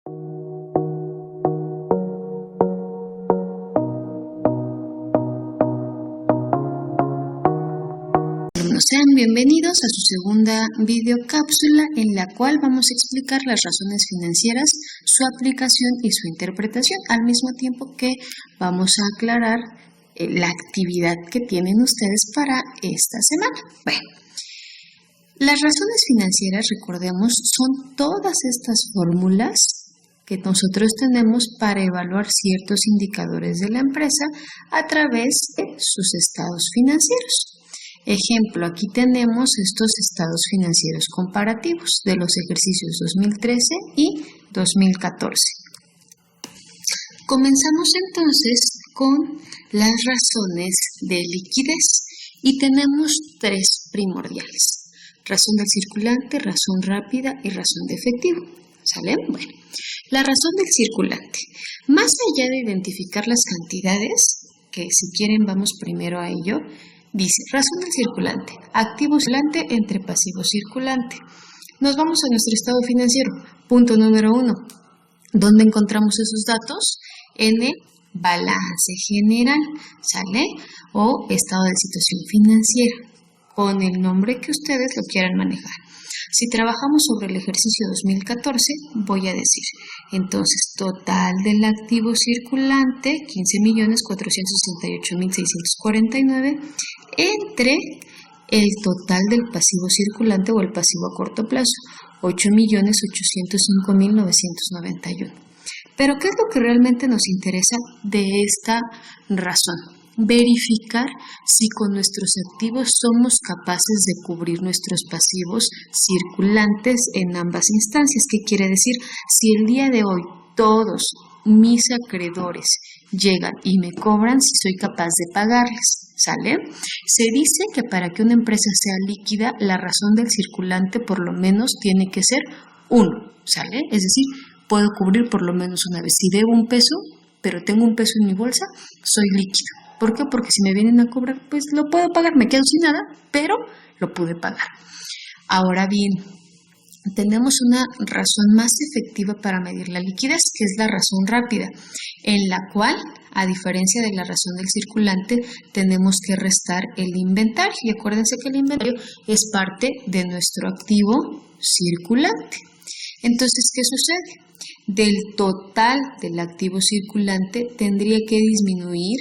Sean bienvenidos a su segunda videocápsula en la cual vamos a explicar las razones financieras, su aplicación y su interpretación, al mismo tiempo que vamos a aclarar la actividad que tienen ustedes para esta semana. Bueno, las razones financieras, recordemos, son todas estas fórmulas que nosotros tenemos para evaluar ciertos indicadores de la empresa a través de sus estados financieros. Ejemplo, aquí tenemos estos estados financieros comparativos de los ejercicios 2013 y 2014. Comenzamos entonces con las razones de liquidez y tenemos tres primordiales: razón del circulante, razón rápida y razón de efectivo. ¿Sale? Bueno, la razón del circulante. Más allá de identificar las cantidades, que si quieren vamos primero a ello, dice, razón del circulante, activo circulante entre pasivo circulante. Nos vamos a nuestro estado financiero. Punto número 1. ¿Dónde encontramos esos datos? En el balance general, ¿sale? O estado de situación financiera, con el nombre que ustedes lo quieran manejar. Si trabajamos sobre el ejercicio 2014, voy a decir, entonces, total del activo circulante, 15.468.649, entre el total del pasivo circulante o el pasivo a corto plazo, 8.805.991. Pero, ¿qué es lo que realmente nos interesa de esta razón? Verificar si con nuestros activos somos capaces de cubrir nuestros pasivos circulantes en ambas instancias. ¿Qué quiere decir? Si el día de hoy todos mis acreedores llegan y me cobran, si soy capaz de pagarles, ¿sale? Se dice que para que una empresa sea líquida, la razón del circulante por lo menos tiene que ser 1, ¿sale? Es decir, puedo cubrir por lo menos una vez. Si debo un peso, pero tengo un peso en mi bolsa, soy líquido. ¿Por qué? Porque si me vienen a cobrar, pues lo puedo pagar, me quedo sin nada, pero lo pude pagar. Ahora bien, tenemos una razón más efectiva para medir la liquidez, que es la razón rápida, en la cual, a diferencia de la razón del circulante, tenemos que restar el inventario. Y acuérdense que el inventario es parte de nuestro activo circulante. Entonces, ¿qué sucede? Del total del activo circulante tendría que disminuir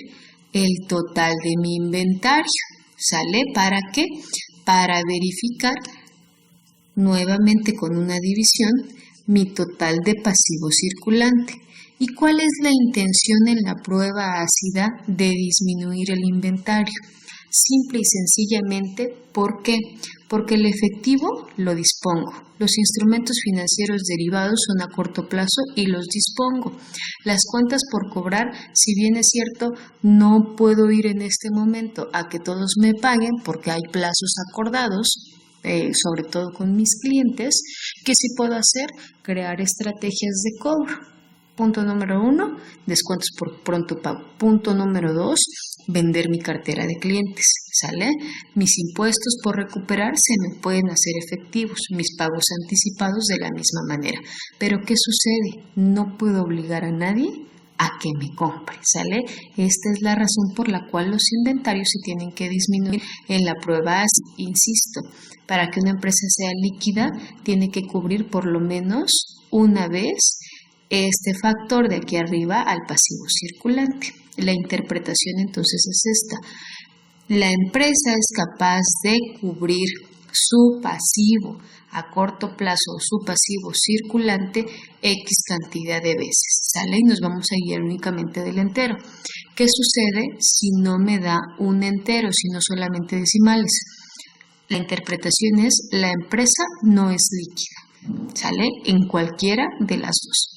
el total de mi inventario, ¿sale? ¿Para qué? Para verificar nuevamente con una división mi total de pasivo circulante. ¿Y cuál es la intención en la prueba ácida de disminuir el inventario? Simple y sencillamente, ¿por qué? Porque el efectivo lo dispongo. Los instrumentos financieros derivados son a corto plazo y los dispongo. Las cuentas por cobrar, si bien es cierto, no puedo ir en este momento a que todos me paguen porque hay plazos acordados, sobre todo con mis clientes. ¿Qué sí puedo hacer? Crear estrategias de cobro. Punto número 1, descuentos por pronto pago. Punto número 2, vender mi cartera de clientes, ¿sale? Mis impuestos por recuperar se me pueden hacer efectivos, mis pagos anticipados de la misma manera. Pero ¿qué sucede? No puedo obligar a nadie a que me compre, ¿sale? Esta es la razón por la cual los inventarios se tienen que disminuir en la prueba. Insisto, para que una empresa sea líquida, tiene que cubrir por lo menos una vez este factor de aquí arriba al pasivo circulante. La interpretación entonces es esta: la empresa es capaz de cubrir su pasivo a corto plazo o su pasivo circulante X cantidad de veces, ¿sale? Y nos vamos a guiar únicamente del entero. ¿Qué sucede si no me da un entero, sino solamente decimales? La interpretación es: la empresa no es líquida, ¿sale? En cualquiera de las dos.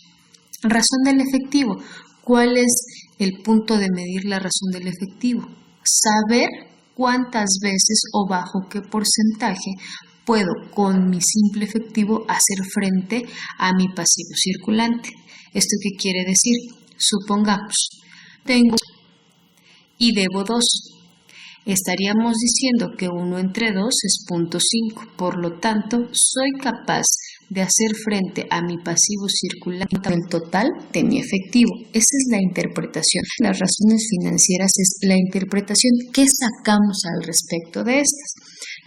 Razón del efectivo. ¿Cuál es el punto de medir la razón del efectivo? Saber cuántas veces o bajo qué porcentaje puedo con mi simple efectivo hacer frente a mi pasivo circulante. ¿Esto qué quiere decir? Supongamos, tengo y debo 2. Estaríamos diciendo que 1 entre 2 es 0.5, por lo tanto, soy capaz de hacer frente a mi pasivo circulante con el total de mi efectivo. Esa es la interpretación. Las razones financieras es la interpretación que sacamos al respecto de estas.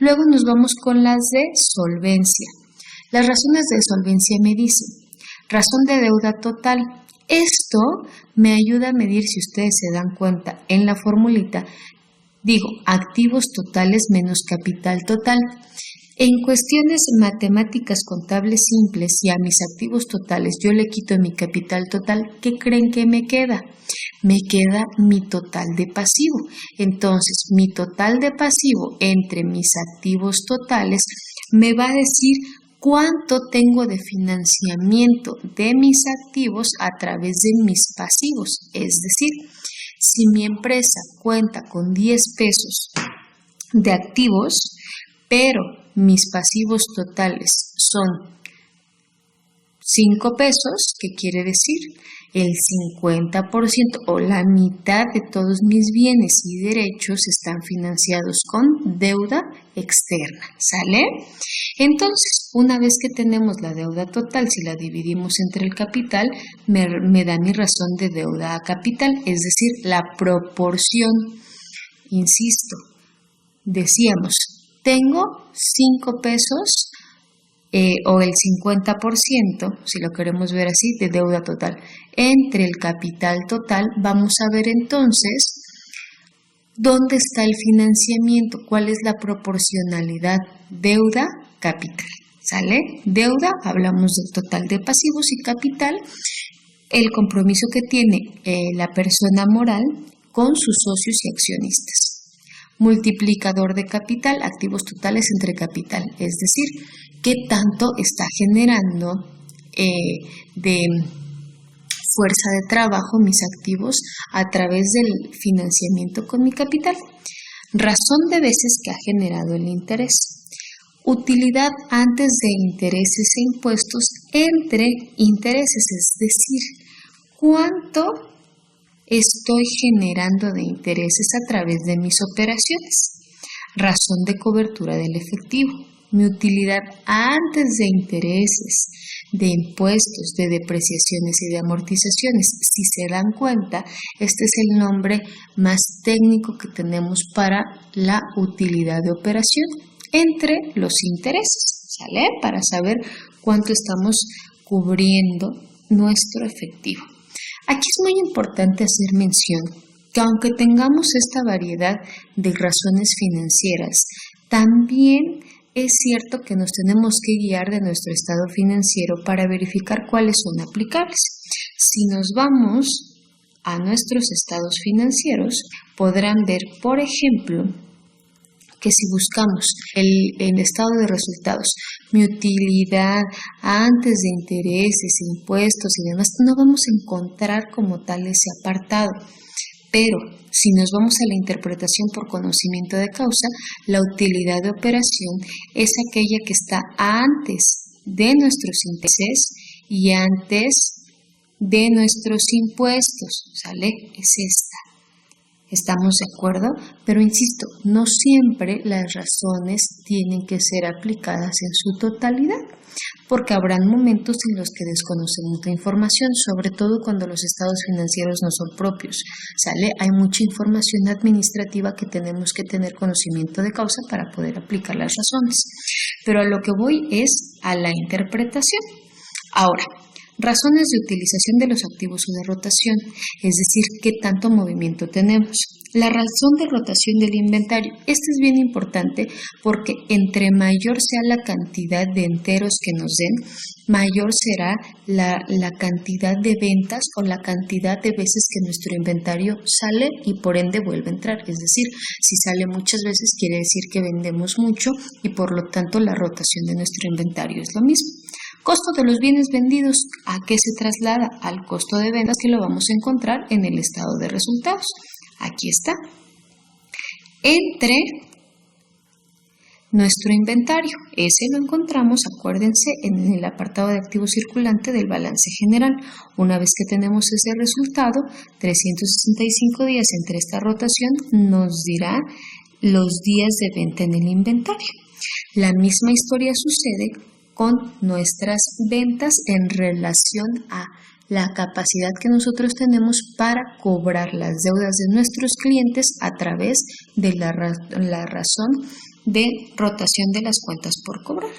Luego nos vamos con las de solvencia. Las razones de solvencia me dicen, razón de deuda total. Esto me ayuda a medir, si ustedes se dan cuenta, en la formulita, digo, activos totales menos capital total. En cuestiones matemáticas contables simples y a mis activos totales yo le quito mi capital total, ¿qué creen que me queda? Me queda mi total de pasivo. Entonces, mi total de pasivo entre mis activos totales me va a decir cuánto tengo de financiamiento de mis activos a través de mis pasivos. Es decir, si mi empresa cuenta con 10 pesos de activos, pero mis pasivos totales son 5 pesos, ¿qué quiere decir? El 50% o la mitad de todos mis bienes y derechos están financiados con deuda externa, ¿sale? Entonces, una vez que tenemos la deuda total, si la dividimos entre el capital, me da mi razón de deuda a capital, es decir, la proporción. Insisto, decíamos, tengo 5 pesos o el 50%, si lo queremos ver así, de deuda total. Entre el capital total, vamos a ver entonces dónde está el financiamiento, cuál es la proporcionalidad deuda-capital. ¿Sale? Deuda, hablamos del total de pasivos y capital, el compromiso que tiene la persona moral con sus socios y accionistas. Multiplicador de capital, activos totales entre capital, es decir, qué tanto está generando de fuerza de trabajo mis activos a través del financiamiento con mi capital. Razón de veces que ha generado el interés. Utilidad antes de intereses e impuestos entre intereses, es decir, cuánto estoy generando de intereses a través de mis operaciones. Razón de cobertura del efectivo. Mi utilidad antes de intereses, de impuestos, de depreciaciones y de amortizaciones. Si se dan cuenta, este es el nombre más técnico que tenemos para la utilidad de operación entre los intereses, ¿sale? Para saber cuánto estamos cubriendo nuestro efectivo. Aquí es muy importante hacer mención que aunque tengamos esta variedad de razones financieras, también es cierto que nos tenemos que guiar de nuestro estado financiero para verificar cuáles son aplicables. Si nos vamos a nuestros estados financieros, podrán ver, por ejemplo, que si buscamos el estado de resultados, mi utilidad antes de intereses, impuestos y demás, no vamos a encontrar como tal ese apartado. Pero si nos vamos a la interpretación por conocimiento de causa, la utilidad de operación es aquella que está antes de nuestros intereses y antes de nuestros impuestos, ¿sale? Es esta. ¿Estamos de acuerdo? Pero insisto, no siempre las razones tienen que ser aplicadas en su totalidad, porque habrán momentos en los que desconocemos la información, sobre todo cuando los estados financieros no son propios, ¿sale? Hay mucha información administrativa que tenemos que tener conocimiento de causa para poder aplicar las razones, pero a lo que voy es a la interpretación. Ahora, razones de utilización de los activos o de rotación, es decir, qué tanto movimiento tenemos. La razón de rotación del inventario, esta es bien importante porque entre mayor sea la cantidad de enteros que nos den, mayor será la cantidad de ventas o la cantidad de veces que nuestro inventario sale y por ende vuelve a entrar. Es decir, si sale muchas veces quiere decir que vendemos mucho y por lo tanto la rotación de nuestro inventario es lo mismo. Costo de los bienes vendidos, ¿a qué se traslada? Al costo de ventas que lo vamos a encontrar en el estado de resultados. Aquí está. Entre nuestro inventario, ese lo encontramos, acuérdense, en el apartado de activo circulante del balance general. Una vez que tenemos ese resultado, 365 días entre esta rotación nos dirá los días de venta en el inventario. La misma historia sucede con nuestras ventas en relación a la capacidad que nosotros tenemos para cobrar las deudas de nuestros clientes a través de la razón de rotación de las cuentas por cobrar.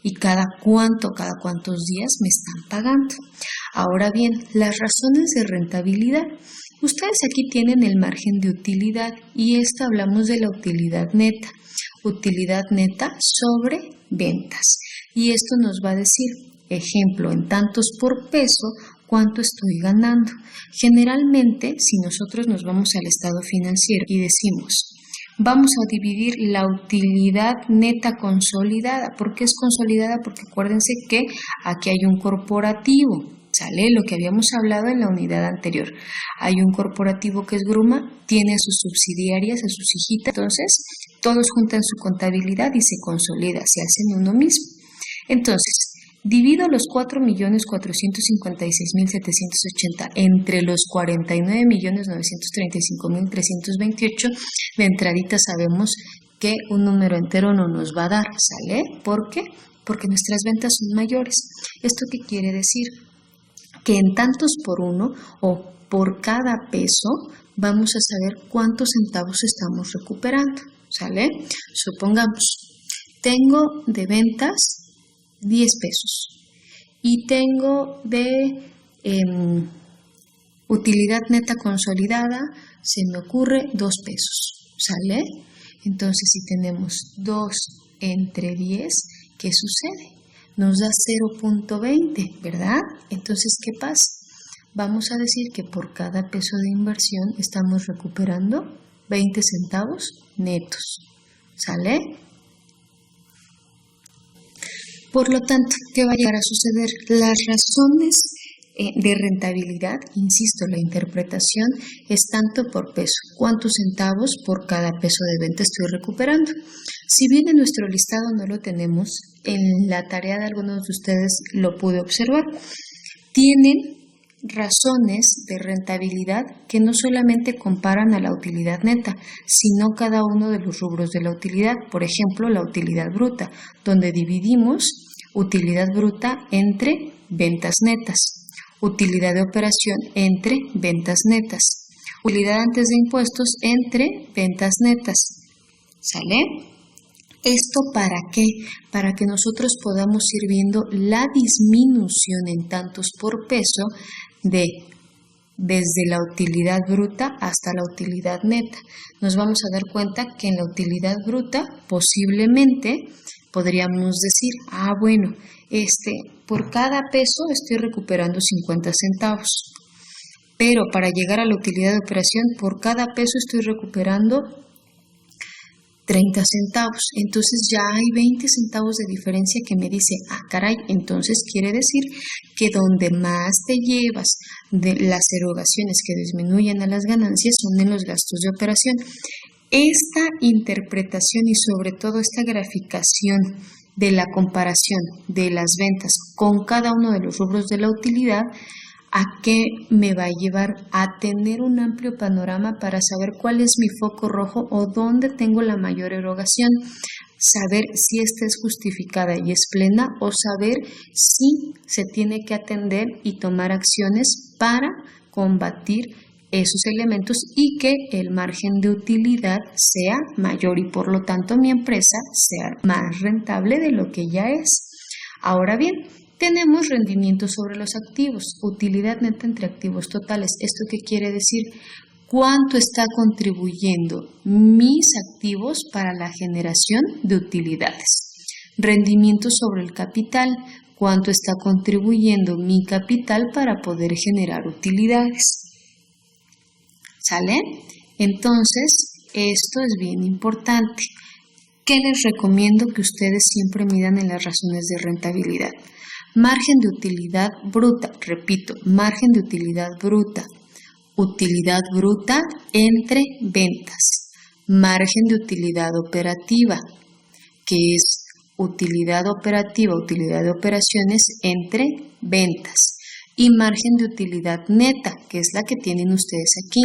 Y cada cuántos días me están pagando. Ahora bien, las razones de rentabilidad. Ustedes aquí tienen el margen de utilidad y hablamos de la utilidad neta. Utilidad neta sobre ventas. Y esto nos va a decir, ejemplo, en tantos por peso, ¿cuánto estoy ganando? Generalmente, si nosotros nos vamos al estado financiero y decimos, vamos a dividir la utilidad neta consolidada. ¿Por qué es consolidada? Porque acuérdense que aquí hay un corporativo, ¿sale? Lo que habíamos hablado en la unidad anterior. Hay un corporativo que es Gruma, tiene a sus subsidiarias, a sus hijitas, entonces todos juntan su contabilidad y se consolida, se hacen uno mismo. Entonces, divido los 4.456.780 entre los 49.935.328. De entradita sabemos que un número entero no nos va a dar, ¿sale? ¿Por qué? Porque nuestras ventas son mayores. ¿Esto qué quiere decir? Que en tantos por uno o por cada peso vamos a saber cuántos centavos estamos recuperando, ¿sale? Supongamos, tengo de ventas 10 pesos y tengo de utilidad neta consolidada, se me ocurre 2 pesos, ¿sale? Entonces si tenemos 2 entre 10, ¿qué sucede? Nos da 0.20, ¿verdad? Entonces, ¿qué pasa? Vamos a decir que por cada peso de inversión estamos recuperando 20 centavos netos, ¿sale? Por lo tanto, ¿qué va a llegar a suceder? Las razones de rentabilidad, insisto, la interpretación es tanto por peso, cuántos centavos por cada peso de venta estoy recuperando. Si bien en nuestro listado no lo tenemos, en la tarea de algunos de ustedes lo pude observar. Tienen razones de rentabilidad que no solamente comparan a la utilidad neta, sino cada uno de los rubros de la utilidad. Por ejemplo, la utilidad bruta, donde dividimos utilidad bruta entre ventas netas, utilidad de operación entre ventas netas, utilidad antes de impuestos entre ventas netas. ¿Sale? ¿Esto para qué? Para que nosotros podamos ir viendo la disminución en tantos por peso desde la utilidad bruta hasta la utilidad neta. Nos vamos a dar cuenta que en la utilidad bruta posiblemente podríamos decir, bueno, por cada peso estoy recuperando 50 centavos. Pero para llegar a la utilidad de operación, por cada peso estoy recuperando 30 centavos. Entonces ya hay 20 centavos de diferencia que me dice, caray, entonces quiere decir que donde más te llevas de las erogaciones que disminuyen a las ganancias son en los gastos de operación. Esta interpretación y sobre todo esta graficación de la comparación de las ventas con cada uno de los rubros de la utilidad, ¿a qué me va a llevar? A tener un amplio panorama para saber cuál es mi foco rojo o dónde tengo la mayor erogación, saber si esta es justificada y es plena o saber si se tiene que atender y tomar acciones para combatir esos elementos y que el margen de utilidad sea mayor y por lo tanto mi empresa sea más rentable de lo que ya es. Ahora bien, tenemos rendimiento sobre los activos, utilidad neta entre activos totales. ¿Esto qué quiere decir? ¿Cuánto está contribuyendo mis activos para la generación de utilidades? Rendimiento sobre el capital. ¿Cuánto está contribuyendo mi capital para poder generar utilidades? ¿Sale? Entonces, esto es bien importante. ¿Qué les recomiendo que ustedes siempre midan en las razones de rentabilidad? Margen de utilidad bruta, repito, margen de utilidad bruta entre ventas, margen de utilidad operativa, que es utilidad operativa, utilidad de operaciones entre ventas, y margen de utilidad neta, que es la que tienen ustedes aquí,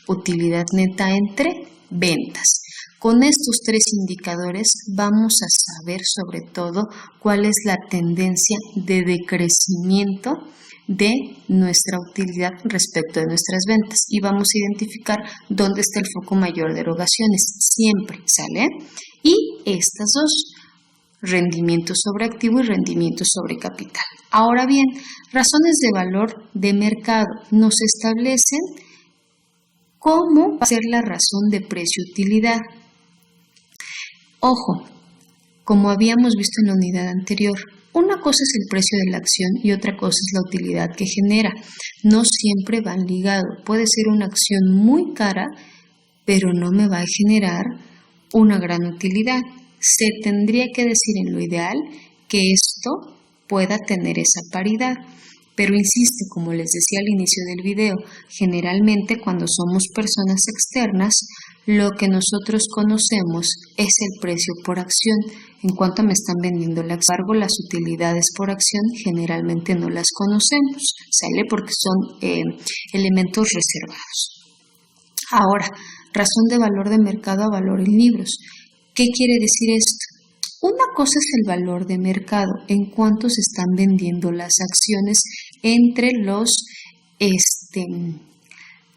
utilidad neta entre ventas. Con estos 3 indicadores vamos a saber sobre todo cuál es la tendencia de decrecimiento de nuestra utilidad respecto de nuestras ventas y vamos a identificar dónde está el foco mayor de erogaciones, siempre, ¿sale? Y estas dos, rendimiento sobre activo y rendimiento sobre capital. Ahora bien, razones de valor de mercado nos establecen cómo va a ser la razón de precio-utilidad. Ojo, como habíamos visto en la unidad anterior, una cosa es el precio de la acción y otra cosa es la utilidad que genera. No siempre van ligados. Puede ser una acción muy cara, pero no me va a generar una gran utilidad. Se tendría que decir en lo ideal que esto pueda tener esa paridad. Pero insisto, como les decía al inicio del video, generalmente cuando somos personas externas, lo que nosotros conocemos es el precio por acción. En cuanto me están vendiendo la acción, las utilidades por acción generalmente no las conocemos, ¿sale? Porque son elementos reservados. Ahora, razón de valor de mercado a valor en libros. ¿Qué quiere decir esto? Una cosa es el valor de mercado, en cuánto se están vendiendo las acciones entre los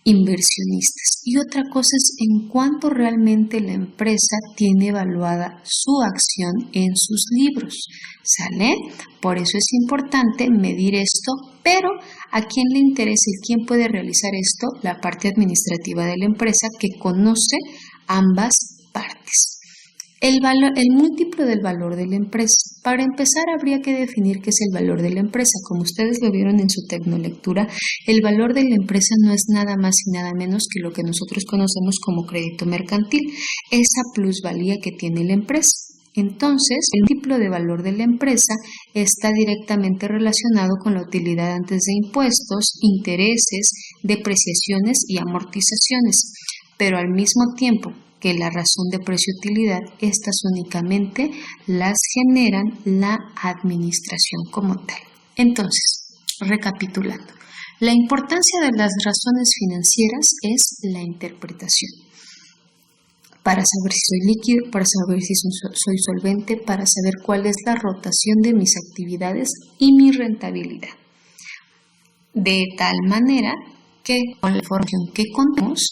inversionistas. Y otra cosa es en cuánto realmente la empresa tiene evaluada su acción en sus libros, ¿sale? Por eso es importante medir esto, pero ¿a quién le interesa y quién puede realizar esto? La parte administrativa de la empresa que conoce ambas partes. El múltiplo del valor de la empresa. Para empezar, habría que definir qué es el valor de la empresa. Como ustedes lo vieron en su tecnolectura, el valor de la empresa no es nada más y nada menos que lo que nosotros conocemos como crédito mercantil, esa plusvalía que tiene la empresa. Entonces, el múltiplo de valor de la empresa está directamente relacionado con la utilidad antes de impuestos, intereses, depreciaciones y amortizaciones, pero al mismo tiempo que la razón de precio-utilidad, estas únicamente las generan la administración como tal. Entonces, recapitulando, la importancia de las razones financieras es la interpretación. Para saber si soy líquido, para saber si soy solvente, para saber cuál es la rotación de mis actividades y mi rentabilidad. De tal manera que con la información que contamos,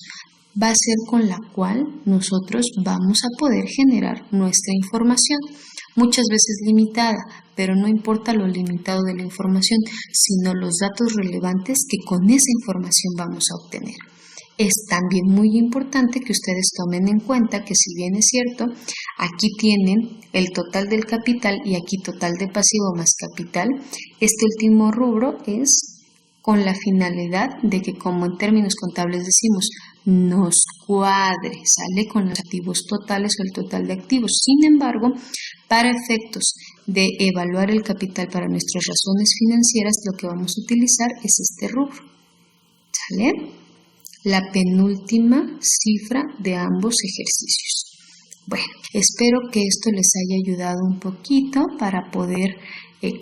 va a ser con la cual nosotros vamos a poder generar nuestra información, muchas veces limitada, pero no importa lo limitado de la información, sino los datos relevantes que con esa información vamos a obtener. Es también muy importante que ustedes tomen en cuenta que si bien es cierto, aquí tienen el total del capital y aquí total de pasivo más capital, este último rubro es con la finalidad de que, como en términos contables decimos, nos cuadre, sale con los activos totales o el total de activos. Sin embargo, para efectos de evaluar el capital para nuestras razones financieras, lo que vamos a utilizar es este rubro, ¿sale? La penúltima cifra de ambos ejercicios. Bueno, espero que esto les haya ayudado un poquito para poder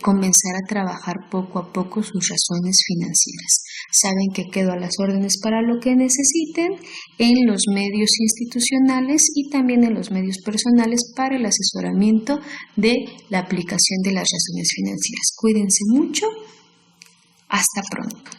comenzar a trabajar poco a poco sus razones financieras. Saben que quedo a las órdenes para lo que necesiten en los medios institucionales y también en los medios personales para el asesoramiento de la aplicación de las razones financieras. Cuídense mucho. Hasta pronto.